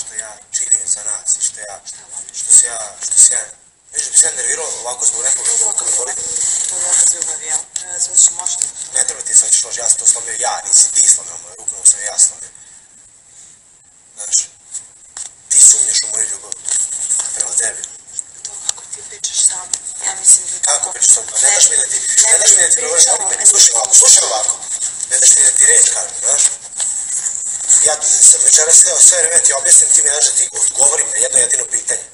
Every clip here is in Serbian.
što ja činim za nas i što se ja, vidiš da bi se ja nervirao ovako zbog nekoga ko me voli. To je dokaz ljubavi, jel? Zvuči možda. Ne treba ti sad što ja sam to slomio ja, nisi ti slomio moju ruku, nego sam ja slomio. Znaš, ti sumnjaš u moju ljubav prema tebi. To kako ti pričaš sam, ja mislim da je kako pričaš sam, ne daš mi da ti proverim, slušaj ovako, ne daš mi da ti reč kažem, znaš. Ja sam večeras hteo sve vreme ti objasnim, ti mi daš da ti odgovorim na jedno jedino pitanje.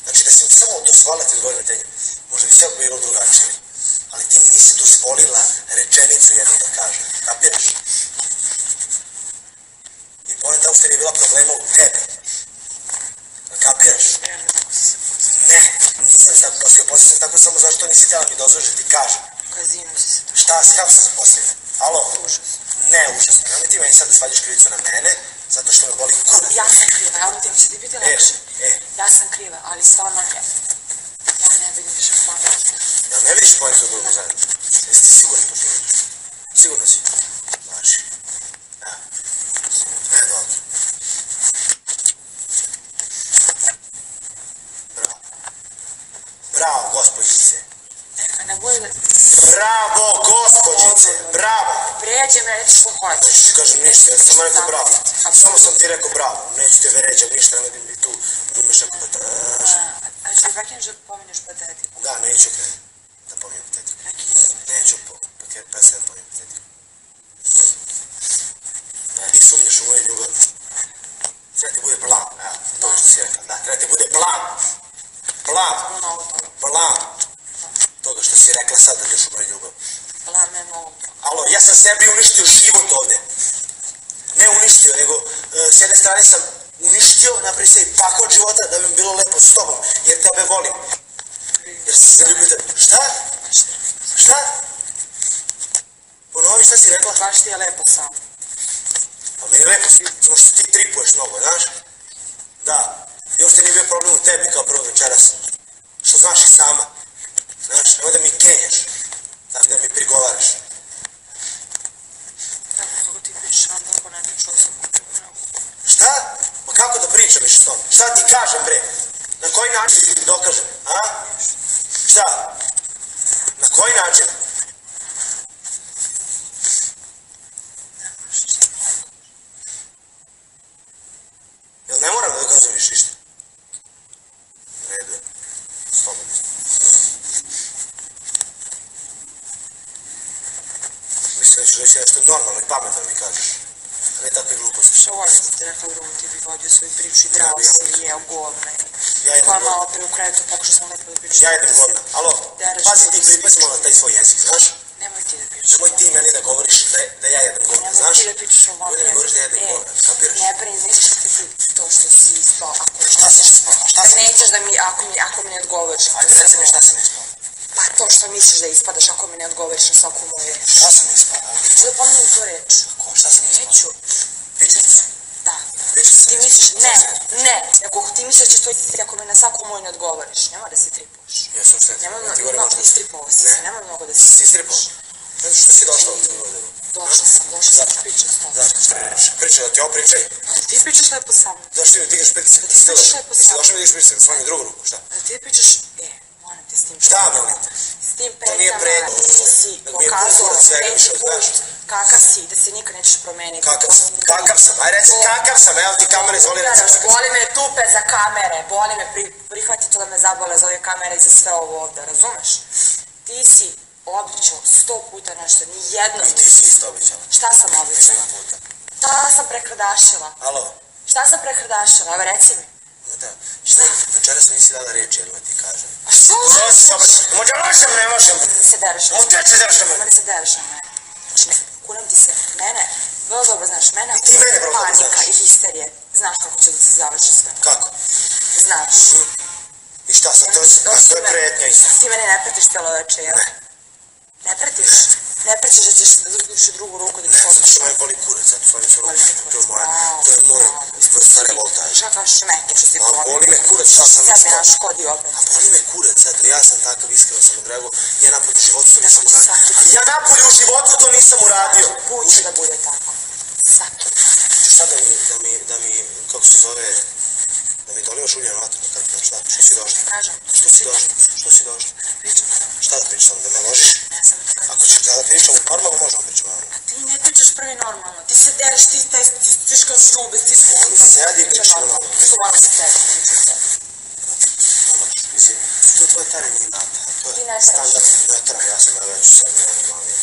Znači da si mi samo dozvolila ti odgovorim na pitanje, možda bi sve bilo drugačije. Ali ti mi nisi dozvolila rečenicu jednu da kažem, kapiraš? I poenta uopšte nije bila problema u tebi. Kapiraš? Ne, nisam se tako posio, posio sam tako samo zašto nisi htjela mi dozvoliš da ti kažem. Kazinu si se tako. Šta, kako sam se posio? Alo? Užasno. Ne, užasno. Nemoj ti meni sad da svaljiš krivicu na mene, zato što me boli kurac. Ja sam kriva, ja ti će ti biti lakše. Ja sam kriva, ali stvarno ja ne vidim više pojentu. Ja ne vidiš pojentu da budemo zajedno? Jesi ti sigurno to što vidiš? Sigurno si? Znači. Da. Ne, dobro. Bravo. Bravo, gospođice. Neka, ne bude da... Bravo, gospođice, bravo. Vređe me, reći što hoćeš. Neću ti kažem ništa, ja sam rekao bravo. Samo sam ti rekao bravo, neću te vređam ništa, nemoj mi tu umeš neku patetiku. A što prekineš da pominješ patetiku? Da, neću krenuti da pominjem patetiku. Neću presne da pominjem patetiku. Ti sumnjaš u moju ljubav. Treba ti bude plan, to što si rekla, da, treba ti bude plan. Plan toga što si rekla sad da ideš u moju ljubav. Plan me mogu. Alo, ja sam sebi uništio život ovde. Ne uništio, nego s jedne strane sam uništio, napravi se i pakao od života da bi mi bilo lepo s tobom, jer tebe volim. Jer sam se zaljubio tebe. Šta? Šta? Ponovi šta si rekla? Baš ti je lepo sam. Pa meni je lepo, samo što ti tripuješ mnogo, znaš? Da. I uopšte nije bio problem u tebi kao prvo večeras. Što znaš i sama. Znaš, nemoj da mi kenjaš. Tako da mi prigovaraš. Kako ti pričaš, vam dobro ne priču osobu. Šta? Ma kako da pričam više s tom? Šta ti kažem, bre? Na koji način ti dokažem, a? Šta? Na koji način? Jel ne moram da dokazujem više ništa? Redu je. Slobodno. Mislim da ću reći nešto normalno i pametno mi kažeš. A ne takve gluposti. Što volim da ti rekla drugo, ti bi vodio svoju priču i drao se i jeo govna. Ja idem Koja govna. malo pre u krevetu pokušao sam lepo da pričam. Ja idem govna. Alo, pazi ti pripazimo na taj svoj jezik, znaš? Nemoj ti da pričaš. Nemoj ti meni da govoriš da ja jedem govna, znaš? Nemoj ti da pričaš o mom Nemoj da mi govoriš da ja jedem govna, kapiraš? Ne brini, nećeš ti to što si ispao. Šta sam ispao? Šta sam nećeš da mi, ako mi ne odgovoriš. Ajde, reci mi šta sam ispao. Pa to što misliš da ispadaš ako mi ne odgovoriš na svaku moju reč. Šta sam ispao? Ću da pomenem tu reč. Šta sam ispao? Neću. Pičarica? Da. Pičarica? Ti misliš, ne. Ako ti misliš da će to ispati ako mi na svaku moju ne odgovoriš. Nema da se tripuješ. Jesam šta ti govorim možda? Istripao si se, nema mnogo da se Si istripao? Ne znam što si došla ovdje u godinu. Došla sam ti pričam s tobom. Zašto šta pričaš? Pričaj da ti ovo pričaj. Ti pričaš lepo sa mnom. Zašto ti digaš pritisak? Da ti pričaš lepo sa mnom. Došla mi digaš pritisak, svojim drugu ruku, šta? Da ti pričaš, moram te s tim Šta pretnjama. molim? S tim To nije pretnjama pretnja. ti si Nego mi je pun pokazao kurac svega treći više, put znaš. kakav si, da se nikad nećeš promeniti. Kakav sam? Aj reci kakav sam, evo ti kamere, izvoli reci kakav sam. Boli me tupe za kamere, boli me prihvati to da me zabole za ove kamere i za sve ovo ovde, razumeš? Ti si običao 100 puta nešto, ni jedno. I ti si isto običala. Šta sam običala? Šta sam prekrdašila? Alo? Šta sam prekrdašila? Evo reci mi. Da, šta? Večeras mi nisi dala reći, jedno ti kažem. A što? Možda lažem, ne možem. Se dereš na Ovdje se dereš na mene. mene. Se dereš na mene. Znači, kunem ti se. Mene, vrlo dobro znaš, mene I ti mene vrlo dobro panika znaš. i histerije. Znaš kako će da se završi sve. Kako? Znaš. I šta sad, to je pretnja isto. Ti mene ne pretiš cijelo večer, jel? Ne pretiš? Ne pretiš da ćeš zaduši drugu ruku da ti Zato potiš. što me boli kurac, sad svojim se rukom. To je moja revoltaž. Šta kao šmeke što si Ma boli me kurac, šta sam Sad me ispao. naškodi opet. A boli me kurac, eto, ja sam takav, iskreno sam odreagovao. Ja napolju u životu to nisam uradio. Ali ja napolju u životu to nisam uradio. Put će da bude tako. Svaki. Šta da mi, kako se zove, Da mi dolivaš ulje na vatru, da trpnem, šta? Što si došla? Kažem. Što si došla? Što si došla? Pričam sam. Šta da pričam, da me ložiš? Ne sam ti kažem. Ako ćeš da pričamo normalno, možemo pričamo normalno. Ti ne pričaš prvi normalno. Ti se dereš, ti stiška šube, ti se... Oni sedi i priča normalno. Stvarno se tebi, neću tebi. Mislim, to je tvoje tarenje inata. To Ti je ne teraš. standard, ne tera, ja sam da veću sebi, normalno.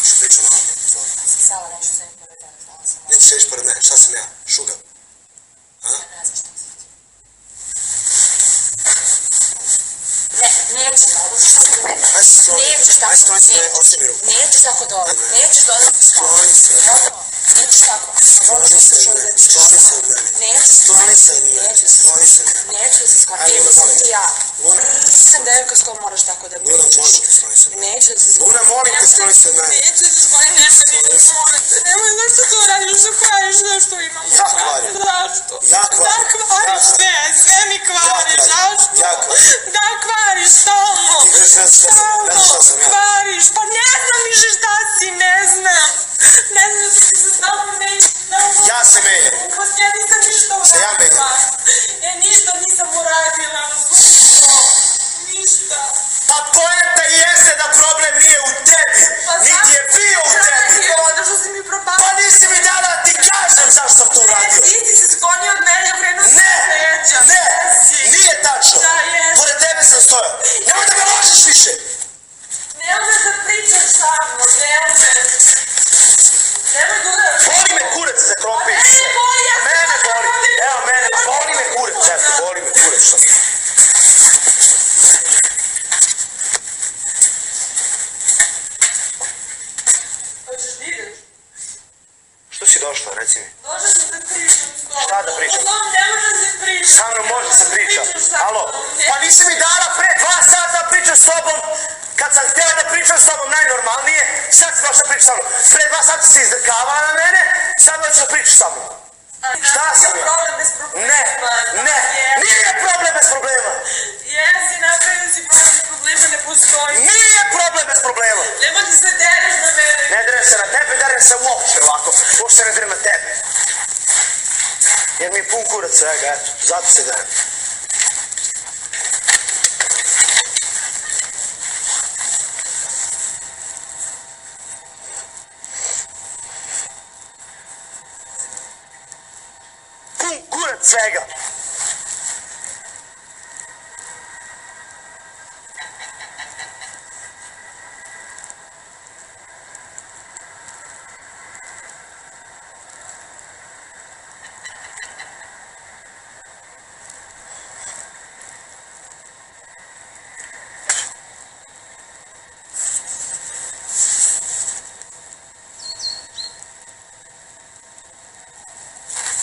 Što pričamo normalno? Sala, neću se mi pored tebe, znala sam. Neću sediš pored mene, šta sam ja? Šuga? A? Ne znam šta si ti. Ne, nećeš da odlučiš tako do mene. Nećeš tako. Ajde, stoj se, ostavi ruku. Nećeš tako do ovdje. Nećeš dodati stvari. Skloni se. Nećeš tako. Skloni se od mene. Skloni se od mene. Neću se. Skloni se od mene. Neću se. Skloni se od mene. Neću da se skloni. Ajde, Nisam molim. ti ja. Luna. Nisam devojka s kojom moraš tako da Luna, pričaš. molim te, skloni se od mene. Neću da se skloni. Luna, molim te, skloni se od mene. Neću da se skloni. Nemoj zašto to radiš, da kvariš sve što imamo. Ja kvarim. Zašto? Ja kvarim. Da kvariš sve, sve mi kvariš, zašto? Ja kvarim. Da kvariš stalno. Ti kažeš ne znaš šta sam ja. Kvariš, pa ne znam više šta si, ne znam. Ne znam što si se stalno menjaš. Ja se menjam. Ja nisam ništa uradila. Se ja menjam. Ništa nisam uradila. Ništa. Pa poenta jeste da problem nije u tebi. Niti je bio u tebi. Onda što si mi propala. Pa nisi mi dala da ti kažem zašto sam to uradio. Ti si se sklonio od mene, krenuo si Ne, leđa. ne, nije tačno. Da, jes. Pored tebe sam stojao. Nemoj da me ložiš više. Ne umeš da pričaš sa mnom, ne umeš. Nemoj da udaraš. Boli me kurac za krompir. Mene boli, ja sam Mene tako boli. ovdje. Evo mene, boli me kurac. Često, boli me kurac. Što sam. Hoćeš da ideš? Što si došla, reci mi? Došla sam da pričam s tobom. Šta da pričam? S tobom ne može da se priča. Sa mnom može da se priča. Pričaš sa Alo, mnom, ne. pa nisi mi dala pre 2 sata da pričam s tobom. Kad sam htjela da pričam s tobom najnormalnije, sad si došla da pričam sa mnom. Pre 2 sata si izdrkavala na mene, sad hoćeš da pričaš sa mnom. Šta sam ja? Problem bez problema. Ne, ne, nije problem bez problema. Jesi, napravio si problem bez problema, ne postoji. Nije problem bez problema. Nemoj ti se dereš na mene. Ne derem se na tebe, derem se uopšte ovako. Uopšte ne derem na tebe. Jer mi je pun kurac svega, eto, zato se derem. Pun kurac svega.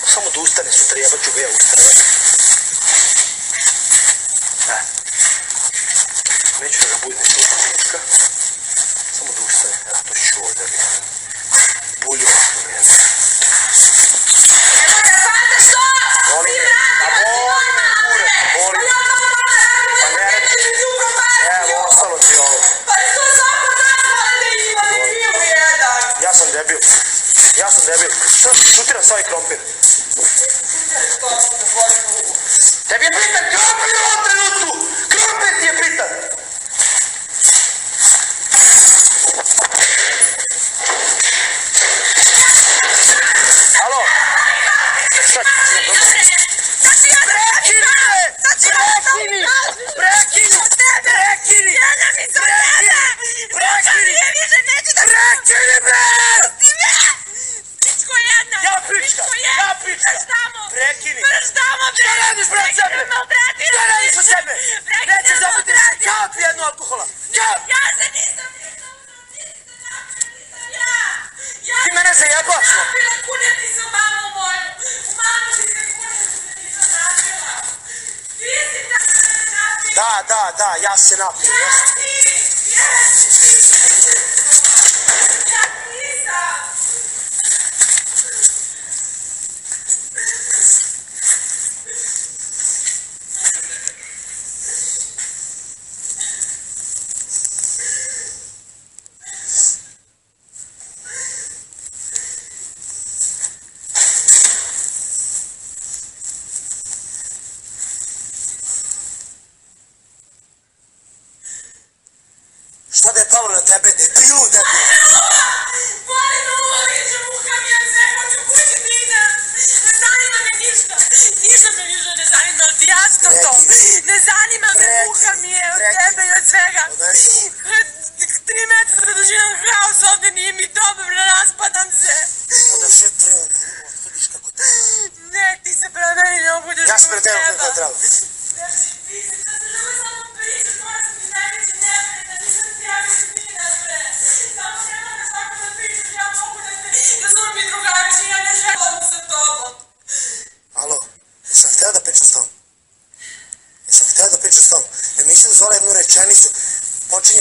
Samo da ustane sutra, jebaću ga ja ustane. Ne. Neću da ga budem sutra pička. Samo da ustane. Evo, to ću ovdje. Bulju ovako mi je. Nemoj da hvataš to! Boli Ti me. vrati, A boli me, kurac, boli me. Pa ne radi. Evo, ostalo ti ovo. Pa što svako dan mora da ima debil jedan? Ja sam debil. Ja sam debil. Što šutiram sa ovaj krompir? Tebi je bitan krompir u ovom trenutku! Krompir ti je bitan! Alo? Sad ću ti prekini me! Prekini! Prekini! Prekini! Prekini me! Pičko jedna! Ja pička! Ja pička! Prekini! Šta radiš brat sebe? Šta radiš sa sebe? Nećeš dobiti se kap jednu alkohola! Kap! Ja se nisam Ti mene zajebaš! napila, kunja ti se u mamu moju! U mamu ti se kunja, ti se nisam napila! Ti si napila! Da, ja se napio. Ja nisam!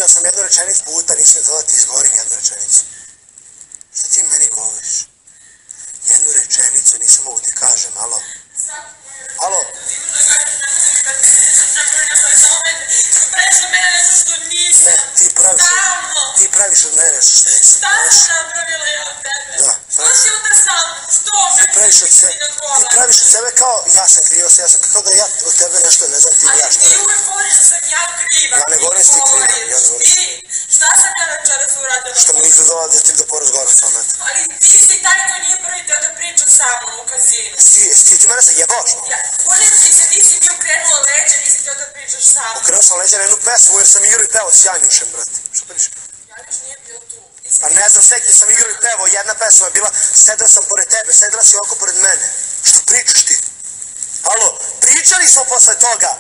prekinao sam jednu rečenicu puta, nisam da ti izgovorim jednu rečenicu. Šta ti meni govoriš? Jednu rečenicu nisam mogu ti kažem, alo? Alo? Ne, ti praviš od mene nešto što nisam. Šta sam napravila ja od tebe? Da. Sluši onda sam, Ti praviš od sebe kao ja sam krivo, ja sam kao da ja od tebe nešto ne znam ti ni ja šta ali ti uvijek govoriš da sam ja kriva. Ja ne govorim si kriva, Šta sam ja večeras uradila? Što mi nisam dala da ti da porazgovaram s vama. Ali ti si taj koji nije prvi teo da priča sa mnom u kazinu. Ti mene se jebaš, no? Volim ti se, nisi mi okrenuo leđa, nisi teo da pričaš sa mnom. Okrenuo sam leđa na jednu pesmu jer sam igrao i pevao s Janjušem, brate. Što pričaš? Janjuš nije bio tu. Pa ne znam, s nekim sam igrao i pevao, jedna pesma je bila, sedela sam pored tebe, sedela si ovako pored mene. Što pričaš ti? Alo, pričali smo posle toga.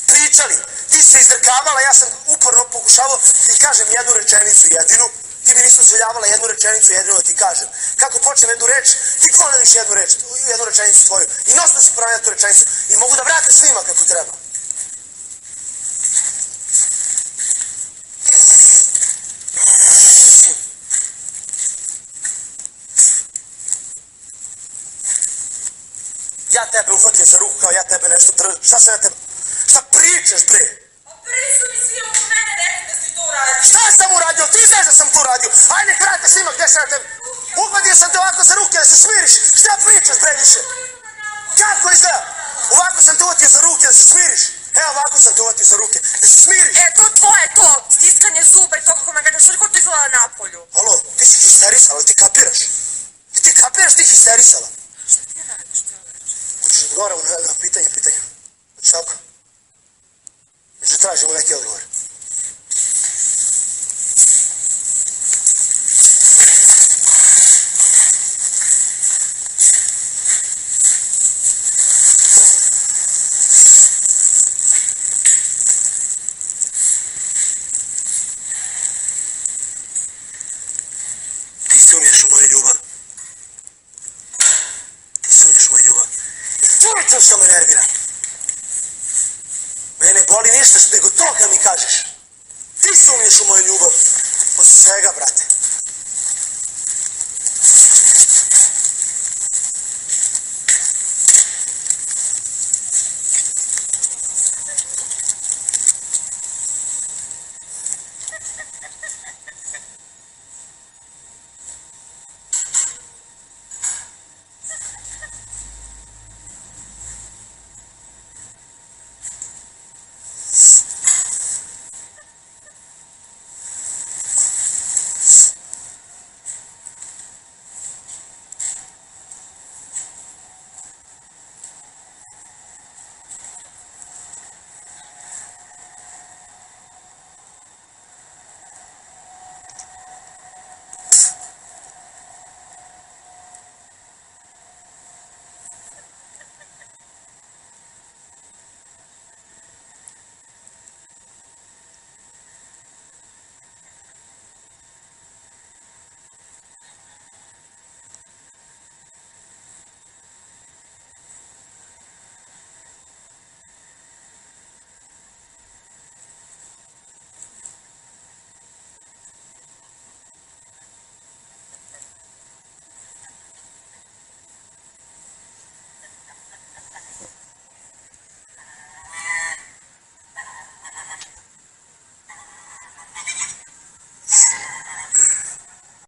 Pričali. Ti se izdrkavala, ja sam uporno pokušavao i kažem jednu rečenicu jedinu. Ti mi nisi dozvoljavala jednu rečenicu jedinu da ti kažem. Kako počnem jednu reč, ti ponoviš jednu rečenicu tvoju. I nosno si ponavljati tu rečenicu. I mogu da vrate svima kako treba. Ja tebe uhvatim za ruku kao ja tebe nešto držim. Šta se na tebe? Šta pričaš, bre? Pa prvi su mi svi oko mene rekli da si to uradio. Šta sam uradio? Ti znaš da sam to uradio. Ajde, krate svima gdje se na tebe. Uhvatio sam te ovako za ruke da se smiriš. Šta pričaš, bre, više? Kako izgleda? Ovako sam te uhvatio za ruke da se smiriš. Evo, ovako sam te uhvatio za ruke. Da se smiriš. To tvoje to, stiskanje zuba i to kako me gledaš, kako to izgleda napolju. Alo, ti si histerisala, ti kapiraš? Ti kapiraš, ti histerisala? Šta ti radiš cijelo večer? Hoćeš odgovaramo na pitanje? Hoćeš tako? Znači tražimo neki odgovor. Ti sumnjaš u moju ljubav. To što me nervira. Mene boli ništa nego to kad mi kažeš. Ti sumnješ u moju ljubav. Od svega, brate.